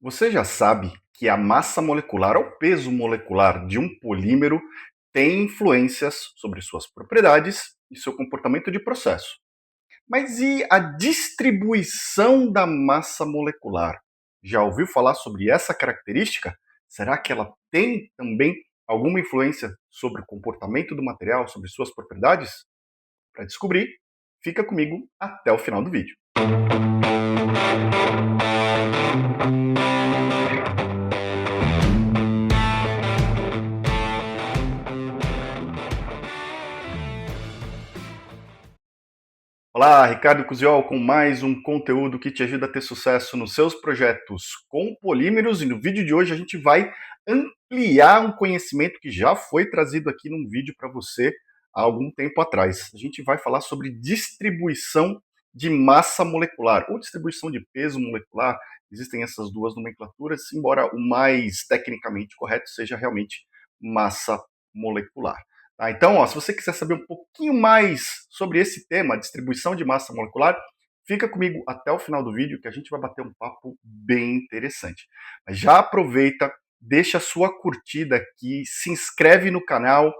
Você já sabe que a massa molecular ou peso molecular de um polímero tem influências sobre suas propriedades e seu comportamento de processo. Mas e a distribuição da massa molecular? Já ouviu falar sobre essa característica? Será que ela tem também alguma influência sobre o comportamento do material, sobre suas propriedades? Para descobrir, fica comigo até o final do vídeo. Olá, Ricardo Cusiol com mais um conteúdo que te ajuda a ter sucesso nos seus projetos com polímeros. E no vídeo de hoje a gente vai ampliar um conhecimento que já foi trazido aqui num vídeo para você há algum tempo atrás. A gente vai falar sobre distribuição de massa molecular ou distribuição de peso molecular. Existem essas duas nomenclaturas, embora o mais tecnicamente correto seja realmente massa molecular. Tá? Então, ó, se você quiser saber um pouquinho mais sobre esse tema, distribuição de massa molecular, fica comigo até o final do vídeo que a gente vai bater um papo bem interessante. Mas já aproveita, deixa a sua curtida aqui, se inscreve no canal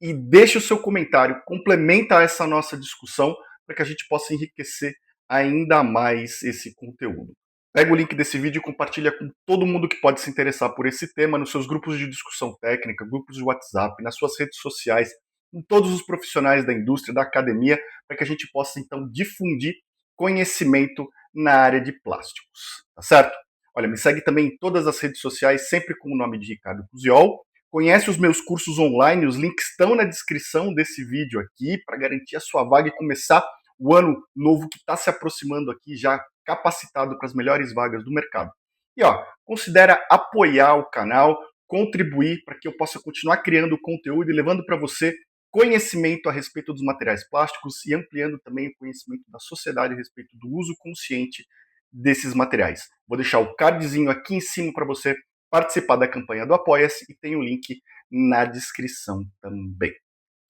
e deixa o seu comentário, complementa essa nossa discussão para que a gente possa enriquecer ainda mais esse conteúdo. Pega o link desse vídeo e compartilha com todo mundo que pode se interessar por esse tema, nos seus grupos de discussão técnica, grupos de WhatsApp, nas suas redes sociais, com todos os profissionais da indústria, da academia, para que a gente possa, então, difundir conhecimento na área de plásticos. Tá certo? Olha, me segue também em todas as redes sociais, sempre com o nome de Ricardo Cusiol. Conhece os meus cursos online, os links estão na descrição desse vídeo aqui, para garantir a sua vaga e começar o ano novo que está se aproximando aqui, já capacitado para as melhores vagas do mercado. E ó, considera apoiar o canal, contribuir para que eu possa continuar criando conteúdo e levando para você conhecimento a respeito dos materiais plásticos e ampliando também o conhecimento da sociedade a respeito do uso consciente desses materiais. Vou deixar o cardzinho aqui em cima para você participar da campanha do Apoia-se e tem o link na descrição também.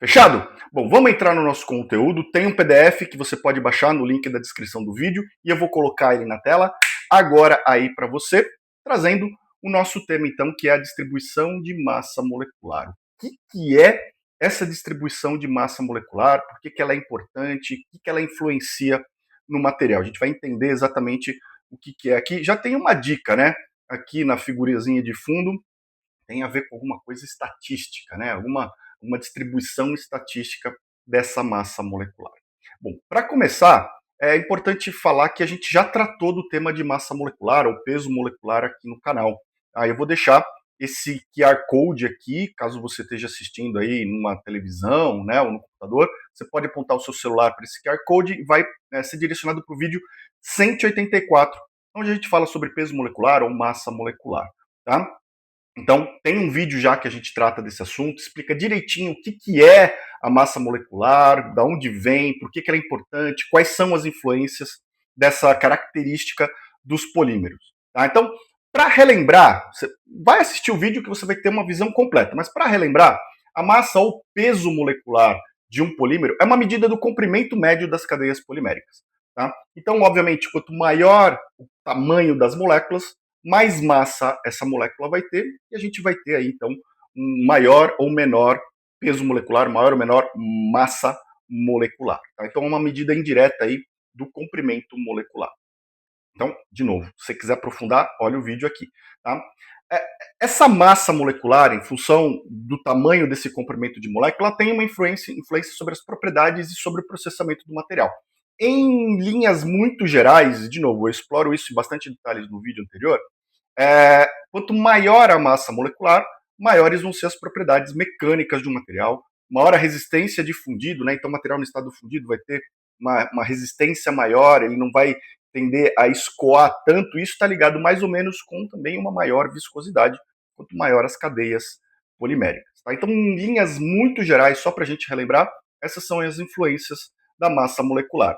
Fechado? Bom, vamos entrar no nosso conteúdo. Tem um PDF que você pode baixar no link da descrição do vídeo e eu vou colocar ele na tela agora aí para você, trazendo o nosso tema então, que é a distribuição de massa molecular. O que é essa distribuição de massa molecular? Por que ela é importante? O que ela influencia no material? A gente vai entender exatamente o que é aqui. Já tem uma dica, né? Aqui na figurazinha de fundo, tem a ver com alguma coisa estatística, né? Uma distribuição estatística dessa massa molecular. Bom, para começar, é importante falar que a gente já tratou do tema de massa molecular ou peso molecular aqui no canal. Aí eu vou deixar esse QR Code aqui, caso você esteja assistindo aí numa televisão, né, ou no computador, você pode apontar o seu celular para esse QR Code e vai ser direcionado para o vídeo 184, onde a gente fala sobre peso molecular ou massa molecular, tá? Então, tem um vídeo já que a gente trata desse assunto, explica direitinho o que é a massa molecular, da onde vem, por que ela é importante, quais são as influências dessa característica dos polímeros. Tá? Então, para relembrar, você vai assistir o vídeo que você vai ter uma visão completa, mas para relembrar, a massa ou peso molecular de um polímero é uma medida do comprimento médio das cadeias poliméricas. Tá? Então, obviamente, quanto maior o tamanho das moléculas, mais massa essa molécula vai ter, e a gente vai ter aí, então, um maior ou menor peso molecular, maior ou menor massa molecular. Tá? Então, é uma medida indireta aí do comprimento molecular. Então, de novo, se você quiser aprofundar, olha o vídeo aqui. Tá? Essa massa molecular, em função do tamanho desse comprimento de molécula, tem uma influência sobre as propriedades e sobre o processamento do material. Em linhas muito gerais, de novo, eu exploro isso em bastante detalhes no vídeo anterior, quanto maior a massa molecular, maiores vão ser as propriedades mecânicas de um material, maior a resistência de fundido, né? Então o material no estado fundido vai ter uma resistência maior, ele não vai tender a escoar tanto, isso está ligado mais ou menos com também uma maior viscosidade, quanto maior as cadeias poliméricas. Tá? Então, em linhas muito gerais, só para a gente relembrar, essas são as influências da massa molecular.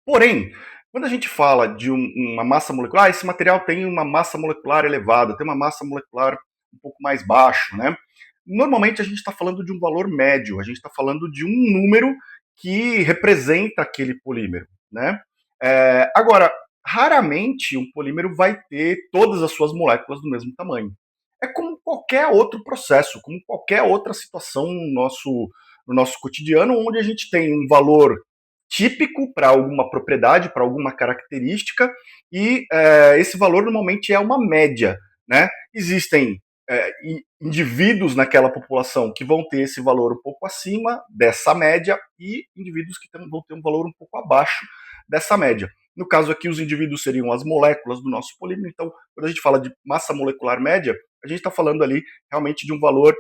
Porém, quando a gente fala de uma massa molecular, esse material tem uma massa molecular elevada, tem uma massa molecular um pouco mais baixo, né? Normalmente a gente está falando de um valor médio, a gente está falando de um número que representa aquele polímero, né? Agora, raramente um polímero vai ter todas as suas moléculas do mesmo tamanho. É como qualquer outro processo, como qualquer outra situação no nosso cotidiano, onde a gente tem um valor típico para alguma propriedade, para alguma característica, e esse valor normalmente é uma média. Né? Existem indivíduos naquela população que vão ter esse valor um pouco acima dessa média e indivíduos que vão ter um valor um pouco abaixo dessa média. No caso aqui, os indivíduos seriam as moléculas do nosso polímero. Então, quando a gente fala de massa molecular média, a gente está falando ali realmente de um valor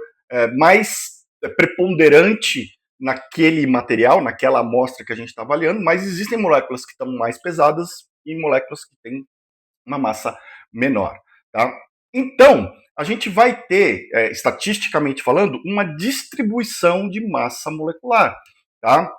mais preponderante naquele material, naquela amostra que a gente está avaliando, mas existem moléculas que estão mais pesadas e moléculas que têm uma massa menor. Tá? Então, a gente vai ter, estatisticamente falando, uma distribuição de massa molecular. Tá?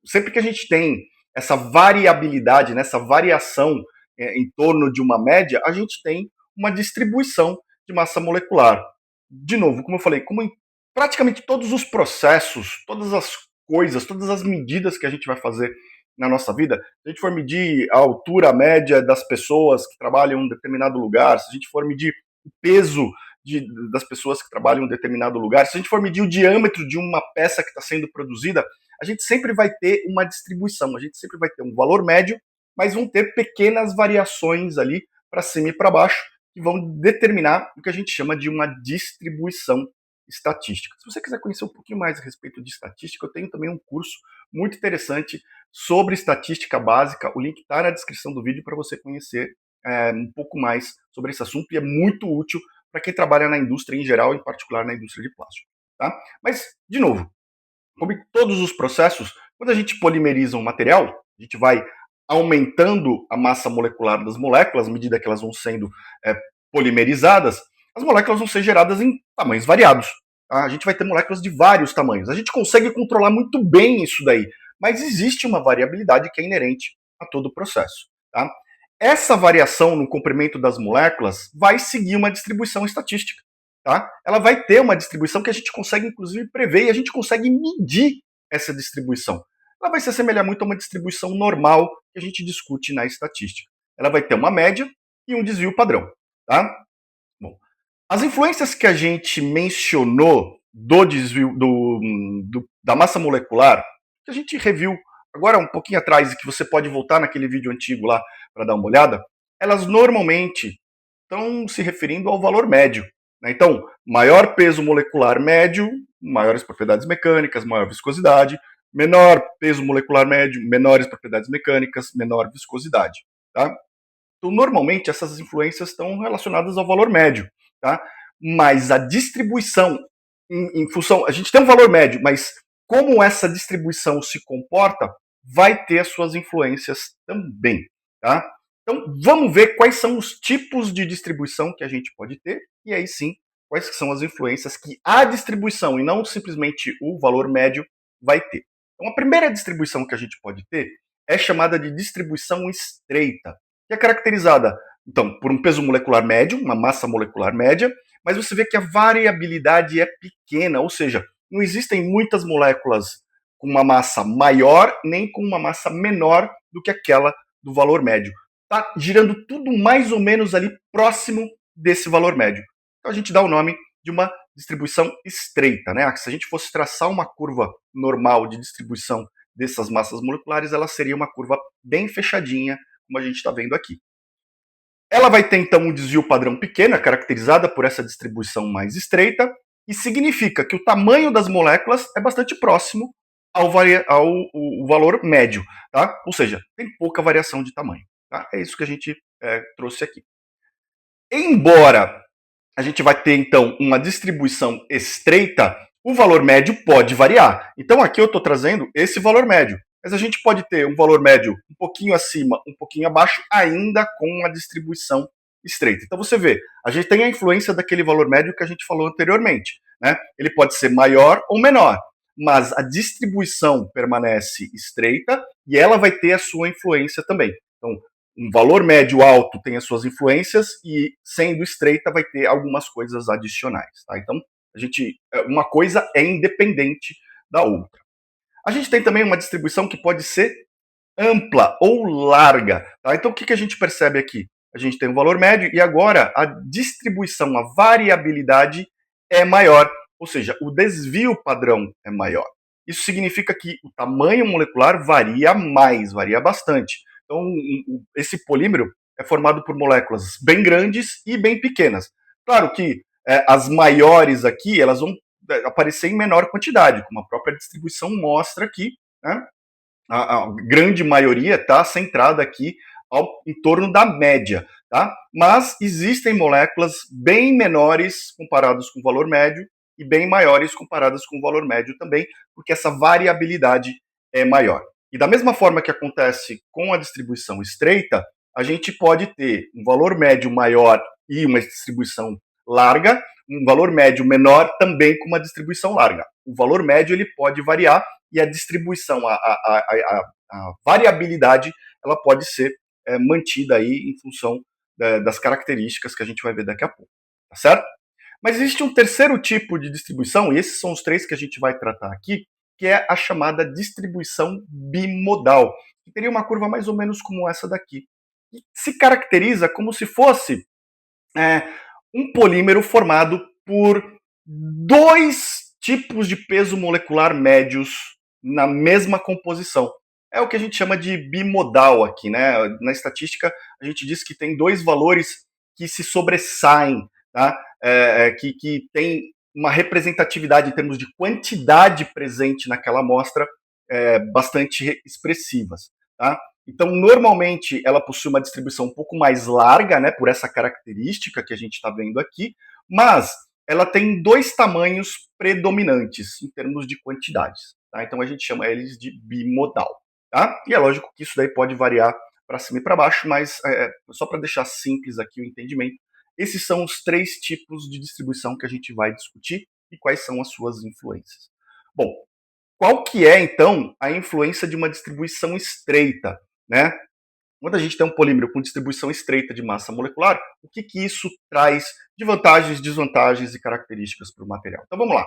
Sempre que a gente tem essa variabilidade, né, essa variação em torno de uma média, a gente tem uma distribuição de massa molecular. De novo, como eu falei, como em praticamente todos os processos, todas as coisas, todas as medidas que a gente vai fazer na nossa vida, se a gente for medir a altura média das pessoas que trabalham em um determinado lugar, se a gente for medir o peso das pessoas que trabalham em um determinado lugar, se a gente for medir o diâmetro de uma peça que está sendo produzida, a gente sempre vai ter uma distribuição, a gente sempre vai ter um valor médio, mas vão ter pequenas variações ali para cima e para baixo, que vão determinar o que a gente chama de uma distribuição estatística. Se você quiser conhecer um pouquinho mais a respeito de estatística, eu tenho também um curso muito interessante sobre estatística básica. O link está na descrição do vídeo para você conhecer um pouco mais sobre esse assunto e é muito útil para quem trabalha na indústria em geral, em particular na indústria de plástico. Tá? Mas, de novo, como em todos os processos, quando a gente polimeriza um material, a gente vai aumentando a massa molecular das moléculas à medida que elas vão sendo polimerizadas, as moléculas vão ser geradas em tamanhos variados. Tá? A gente vai ter moléculas de vários tamanhos. A gente consegue controlar muito bem isso daí, mas existe uma variabilidade que é inerente a todo o processo. Tá? Essa variação no comprimento das moléculas vai seguir uma distribuição estatística. Tá? Ela vai ter uma distribuição que a gente consegue, inclusive, prever e a gente consegue medir essa distribuição. Ela vai se assemelhar muito a uma distribuição normal que a gente discute na estatística. Ela vai ter uma média e um desvio padrão. Tá? Bom, as influências que a gente mencionou do desvio da massa molecular, que a gente reviu agora um pouquinho atrás e que você pode voltar naquele vídeo antigo lá para dar uma olhada, elas normalmente estão se referindo ao valor médio. Né? Então, maior peso molecular médio, maiores propriedades mecânicas, maior viscosidade, menor peso molecular médio, menores propriedades mecânicas, menor viscosidade. Tá? Então, normalmente, essas influências estão relacionadas ao valor médio. Tá? Mas a distribuição, em função. A gente tem um valor médio, mas como essa distribuição se comporta, vai ter as suas influências também. Tá? Então, vamos ver quais são os tipos de distribuição que a gente pode ter, e aí sim, quais são as influências que a distribuição, e não simplesmente o valor médio, vai ter. Então, a primeira distribuição que a gente pode ter é chamada de distribuição estreita, que é caracterizada, então, por um peso molecular médio, uma massa molecular média, mas você vê que a variabilidade é pequena, ou seja, não existem muitas moléculas com uma massa maior, nem com uma massa menor do que aquela do valor médio. Está girando tudo mais ou menos ali próximo desse valor médio. Então a gente dá o nome de uma distribuição estreita. Né? Se a gente fosse traçar uma curva normal de distribuição dessas massas moleculares, ela seria uma curva bem fechadinha, como a gente está vendo aqui. Ela vai ter então um desvio padrão pequeno, caracterizada por essa distribuição mais estreita, e significa que o tamanho das moléculas é bastante próximo ao valor médio, tá? Ou seja, tem pouca variação de tamanho. Tá? É isso que a gente trouxe aqui. Embora a gente vai ter então uma distribuição estreita, o valor médio pode variar. Então aqui eu estou trazendo esse valor médio. Mas a gente pode ter um valor médio um pouquinho acima, um pouquinho abaixo, ainda com uma distribuição estreita. Então você vê, a gente tem a influência daquele valor médio que a gente falou anteriormente. Né? Ele pode ser maior ou menor, mas a distribuição permanece estreita e ela vai ter a sua influência também. Então, um valor médio alto tem as suas influências e, sendo estreita, vai ter algumas coisas adicionais. Tá? Então, uma coisa é independente da outra. A gente tem também uma distribuição que pode ser ampla ou larga. Tá? Então, o que a gente percebe aqui? A gente tem um valor médio e agora a distribuição, a variabilidade é maior, ou seja, o desvio padrão é maior. Isso significa que o tamanho molecular varia mais, varia bastante. Então, esse polímero é formado por moléculas bem grandes e bem pequenas. Claro que as maiores aqui, elas vão aparecer em menor quantidade, como a própria distribuição mostra aqui, né? A grande maioria está centrada aqui em torno da média, tá? Mas existem moléculas bem menores comparadas com o valor médio e bem maiores comparadas com o valor médio também, porque essa variabilidade é maior. E da mesma forma que acontece com a distribuição estreita, a gente pode ter um valor médio maior e uma distribuição larga, um valor médio menor também com uma distribuição larga. O valor médio ele pode variar e a distribuição, a variabilidade, ela pode ser mantida aí em função das características que a gente vai ver daqui a pouco, tá certo? Mas existe um terceiro tipo de distribuição, e esses são os três que a gente vai tratar aqui, que é a chamada distribuição bimodal, que teria uma curva mais ou menos como essa daqui. E se caracteriza como se fosse um polímero formado por dois tipos de peso molecular médios na mesma composição. É o que a gente chama de bimodal aqui, né? Na estatística, a gente diz que tem dois valores que se sobressaem, tá? Que tem uma representatividade em termos de quantidade presente naquela amostra bastante expressivas, tá? Então, normalmente, ela possui uma distribuição um pouco mais larga, né, por essa característica que a gente está vendo aqui, mas ela tem dois tamanhos predominantes em termos de quantidades. Tá? Então, a gente chama eles de bimodal. Tá? E é lógico que isso daí pode variar para cima e para baixo, mas só para deixar simples aqui o entendimento, esses são os três tipos de distribuição que a gente vai discutir e quais são as suas influências. Bom, qual que é, então, a influência de uma distribuição estreita? Né? Quando a gente tem um polímero com distribuição estreita de massa molecular, o que isso traz de vantagens, desvantagens e características para o material? Então vamos lá.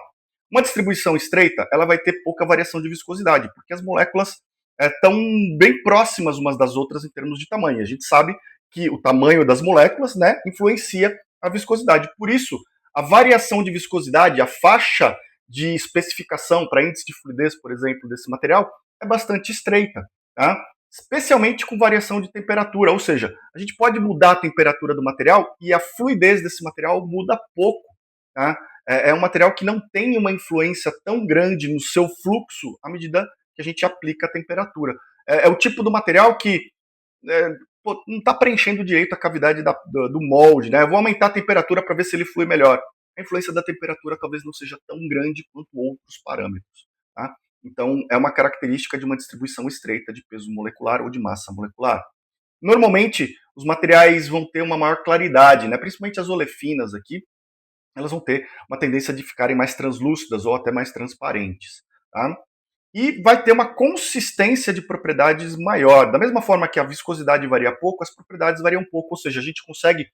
Uma distribuição estreita, ela vai ter pouca variação de viscosidade, porque as moléculas estão bem próximas umas das outras em termos de tamanho. A gente sabe que o tamanho das moléculas, né, influencia a viscosidade. Por isso, a variação de viscosidade, a faixa de especificação para índice de fluidez, por exemplo, desse material, é bastante estreita, tá? Especialmente com variação de temperatura, ou seja, a gente pode mudar a temperatura do material e a fluidez desse material muda pouco. Tá? É um material que não tem uma influência tão grande no seu fluxo à medida que a gente aplica a temperatura. É o tipo do material que não está preenchendo direito a cavidade do molde. Né? Eu vou aumentar a temperatura para ver se ele flui melhor. A influência da temperatura talvez não seja tão grande quanto outros parâmetros. Tá? Então, é uma característica de uma distribuição estreita de peso molecular ou de massa molecular. Normalmente, os materiais vão ter uma maior claridade, né? Principalmente as olefinas aqui, elas vão ter uma tendência de ficarem mais translúcidas ou até mais transparentes. Tá? E vai ter uma consistência de propriedades maior. Da mesma forma que a viscosidade varia pouco, as propriedades variam pouco, ou seja, a gente consegue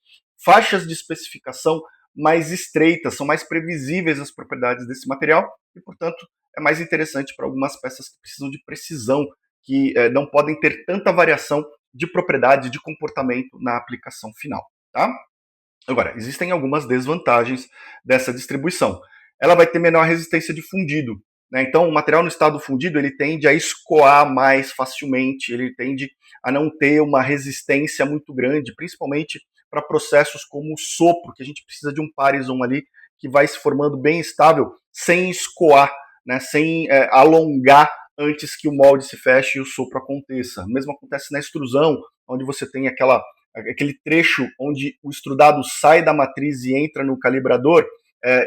faixas de especificação mais estreitas, são mais previsíveis as propriedades desse material e, portanto, é mais interessante para algumas peças que precisam de precisão, que não podem ter tanta variação de propriedades, de comportamento na aplicação final. Tá? Agora, existem algumas desvantagens dessa distribuição. Ela vai ter menor resistência de fundido. Né? Então, o material no estado fundido ele tende a escoar mais facilmente, ele tende a não ter uma resistência muito grande, principalmente para processos como o sopro, que a gente precisa de um parison ali que vai se formando bem estável, sem escoar, né? Sem alongar antes que o molde se feche e o sopro aconteça. O mesmo acontece na extrusão, onde você tem aquele trecho onde o extrudado sai da matriz e entra no calibrador,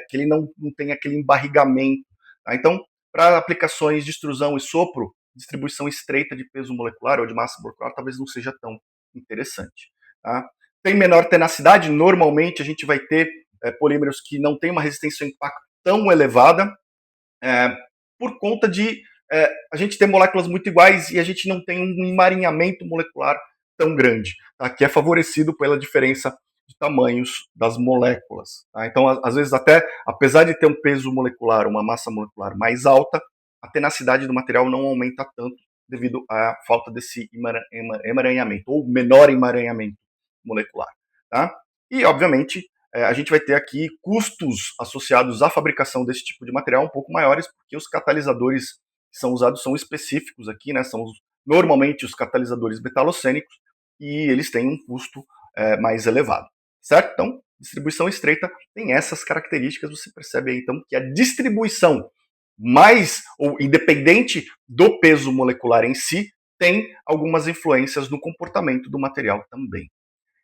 que ele não tem aquele embarrigamento. Tá? Então, para aplicações de extrusão e sopro, distribuição estreita de peso molecular ou de massa molecular talvez não seja tão interessante. Tá? Tem menor tenacidade, normalmente a gente vai ter polímeros que não têm uma resistência ao impacto tão elevada, por conta de a gente ter moléculas muito iguais e a gente não tem um emaranhamento molecular tão grande, tá? Que é favorecido pela diferença de tamanhos das moléculas. Tá? Então, às vezes, até apesar de ter um peso molecular, uma massa molecular mais alta, a tenacidade do material não aumenta tanto devido à falta desse emaranhamento, ou menor emaranhamento molecular. Tá? E, obviamente, a gente vai ter aqui custos associados à fabricação desse tipo de material um pouco maiores, porque os catalisadores que são usados são específicos aqui, né? São normalmente os catalisadores metalocênicos, e eles têm um custo mais elevado, certo? Então, distribuição estreita tem essas características, você percebe aí, então, que a distribuição mais, ou independente do peso molecular em si, tem algumas influências no comportamento do material também.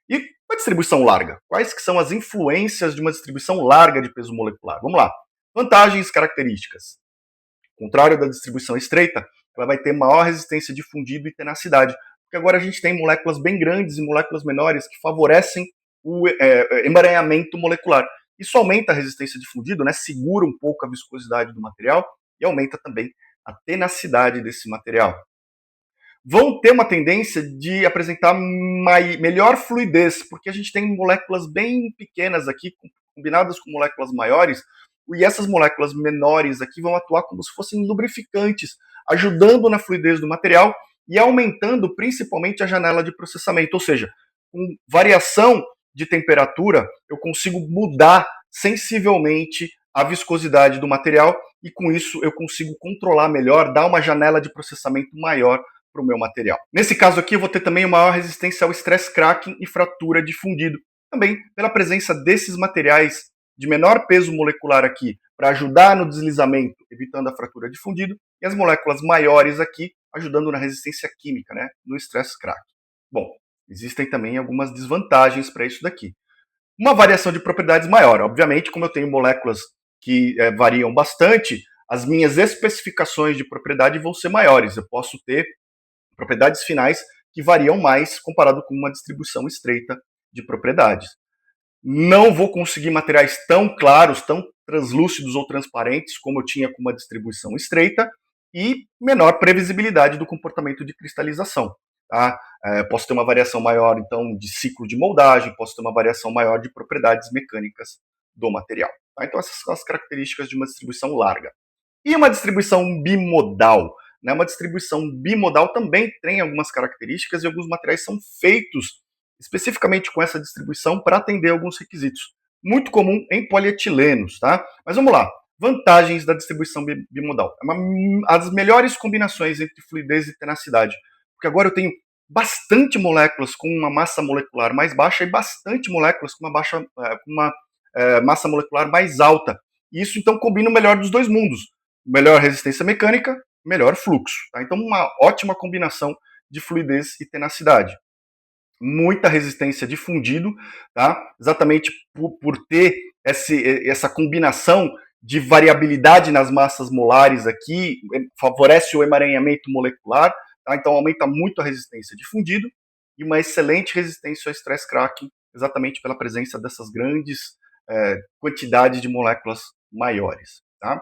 E a distribuição larga? Quais que são as influências de uma distribuição larga de peso molecular? Vamos lá. Vantagens, características. Ao contrário da distribuição estreita, ela vai ter maior resistência de fundido e tenacidade, porque agora a gente tem moléculas bem grandes e moléculas menores que favorecem o emaranhamento molecular. Isso aumenta a resistência de fundido, né? Segura um pouco a viscosidade do material e aumenta também a tenacidade desse material. Vão ter uma tendência de apresentar melhor fluidez, porque a gente tem moléculas bem pequenas aqui, combinadas com moléculas maiores, e essas moléculas menores aqui vão atuar como se fossem lubrificantes, ajudando na fluidez do material e aumentando principalmente a janela de processamento, ou seja, com variação de temperatura, eu consigo mudar sensivelmente a viscosidade do material e com isso eu consigo controlar melhor, dar uma janela de processamento maior para o meu material. Nesse caso aqui, eu vou ter também uma maior resistência ao stress cracking e fratura de fundido, também pela presença desses materiais de menor peso molecular aqui, para ajudar no deslizamento, evitando a fratura de fundido, e as moléculas maiores aqui, ajudando na resistência química, né, no stress cracking. Bom, existem também algumas desvantagens para isso daqui. Uma variação de propriedades maior. Obviamente, como eu tenho moléculas que variam bastante, as minhas especificações de propriedade vão ser maiores. Eu posso ter propriedades finais que variam mais comparado com uma distribuição estreita de propriedades. Não vou conseguir materiais tão claros, tão translúcidos ou transparentes como eu tinha com uma distribuição estreita e menor previsibilidade do comportamento de cristalização. Tá? Posso ter uma variação maior, então, de ciclo de moldagem, posso ter uma variação maior de propriedades mecânicas do material. Tá? Então, essas são as características de uma distribuição larga. E uma distribuição bimodal? Né? Uma distribuição bimodal também tem algumas características e alguns materiais são feitos especificamente com essa distribuição para atender alguns requisitos. Muito comum em polietilenos, tá? Mas vamos lá. Vantagens da distribuição bimodal. As melhores combinações entre fluidez e tenacidade. Porque agora eu tenho bastante moléculas com uma massa molecular mais baixa e bastante moléculas com uma massa molecular mais alta. E isso então combina o melhor dos dois mundos. Melhor resistência mecânica, melhor fluxo. Tá? Então uma ótima combinação de fluidez e tenacidade. Muita resistência de fundido, tá? Exatamente por ter essa combinação de variabilidade nas massas molares aqui, favorece o emaranhamento molecular, tá? Então aumenta muito a resistência de fundido e uma excelente resistência ao stress cracking, exatamente pela presença dessas grandes quantidades de moléculas maiores. Tá?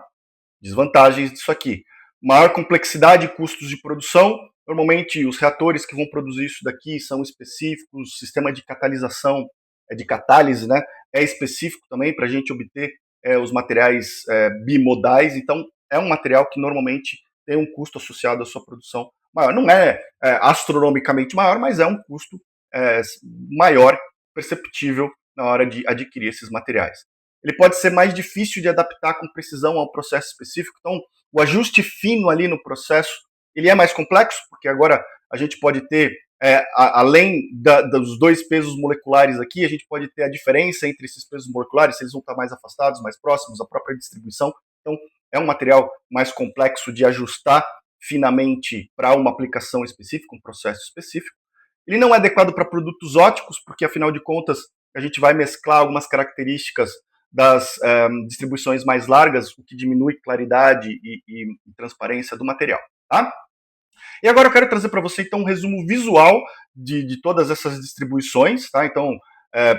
Desvantagens disso aqui. Maior complexidade e custos de produção. Normalmente, os reatores que vão produzir isso daqui são específicos, o sistema de catalisação, de catálise, né, é específico também para a gente obter os materiais bimodais. Então, é um material que normalmente tem um custo associado à sua produção maior. Não é astronomicamente maior, mas é um custo maior, perceptível na hora de adquirir esses materiais. Ele pode ser mais difícil de adaptar com precisão ao processo específico, então o ajuste fino ali no processo, ele é mais complexo, porque agora a gente pode ter, além dos dois pesos moleculares aqui, a gente pode ter a diferença entre esses pesos moleculares, se eles vão estar mais afastados, mais próximos, a própria distribuição. Então, é um material mais complexo de ajustar finamente para uma aplicação específica, um processo específico. Ele não é adequado para produtos óticos, porque afinal de contas a gente vai mesclar algumas características das distribuições mais largas, o que diminui claridade e transparência do material. Tá? E agora eu quero trazer para você então um resumo visual de todas essas distribuições. Tá? Então,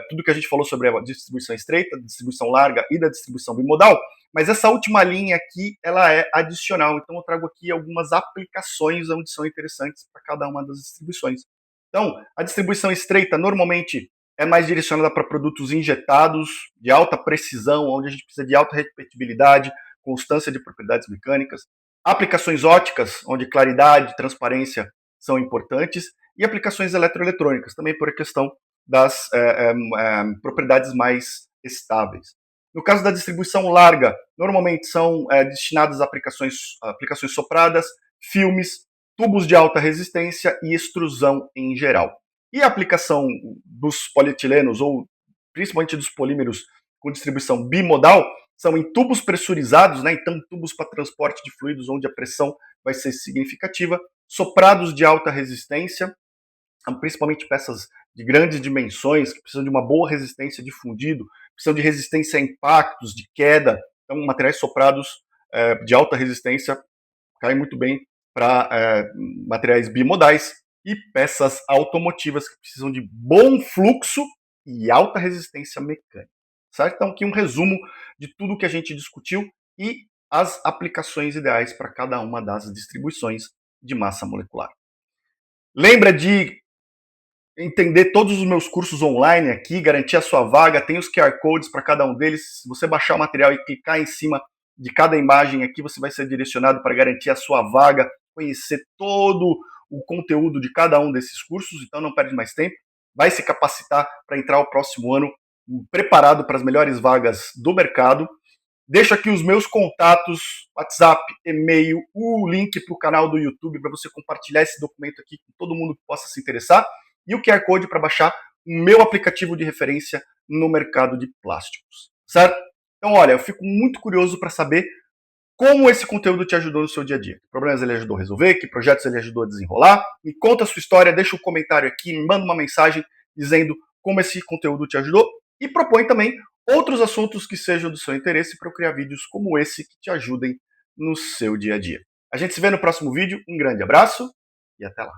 tudo que a gente falou sobre a distribuição estreita, a distribuição larga e da distribuição bimodal, mas essa última linha aqui, ela é adicional. Então, eu trago aqui algumas aplicações onde são interessantes para cada uma das distribuições. Então, a distribuição estreita normalmente é mais direcionada para produtos injetados, de alta precisão, onde a gente precisa de alta repetibilidade, constância de propriedades mecânicas. Aplicações óticas, onde claridade e transparência são importantes, e aplicações eletroeletrônicas, também por questão das propriedades mais estáveis. No caso da distribuição larga, normalmente são destinadas a aplicações sopradas, filmes, tubos de alta resistência e extrusão em geral. E a aplicação dos polietilenos, ou principalmente dos polímeros com distribuição bimodal, são em tubos pressurizados, né? Então tubos para transporte de fluidos onde a pressão vai ser significativa, soprados de alta resistência, principalmente peças de grandes dimensões, que precisam de uma boa resistência de fundido, precisam de resistência a impactos, de queda. Então, materiais soprados de alta resistência caem muito bem para materiais bimodais e peças automotivas que precisam de bom fluxo e alta resistência mecânica. Certo? Então, aqui um resumo de tudo que a gente discutiu e as aplicações ideais para cada uma das distribuições de massa molecular. Lembra de entender todos os meus cursos online aqui, garantir a sua vaga, tem os QR Codes para cada um deles. Se você baixar o material e clicar em cima de cada imagem aqui, você vai ser direcionado para garantir a sua vaga, conhecer todo o conteúdo de cada um desses cursos, então não perde mais tempo. Vai se capacitar para entrar o próximo ano preparado para as melhores vagas do mercado. Deixo aqui os meus contatos, WhatsApp, e-mail, o link para o canal do YouTube para você compartilhar esse documento aqui com todo mundo que possa se interessar e o QR Code para baixar o meu aplicativo de referência no mercado de plásticos, certo? Então, olha, eu fico muito curioso para saber como esse conteúdo te ajudou no seu dia a dia. Que problemas ele ajudou a resolver, que projetos ele ajudou a desenrolar. Me conta a sua história, deixa um comentário aqui, me manda uma mensagem dizendo como esse conteúdo te ajudou e propõe também outros assuntos que sejam do seu interesse para eu criar vídeos como esse que te ajudem no seu dia a dia. A gente se vê no próximo vídeo, um grande abraço e até lá.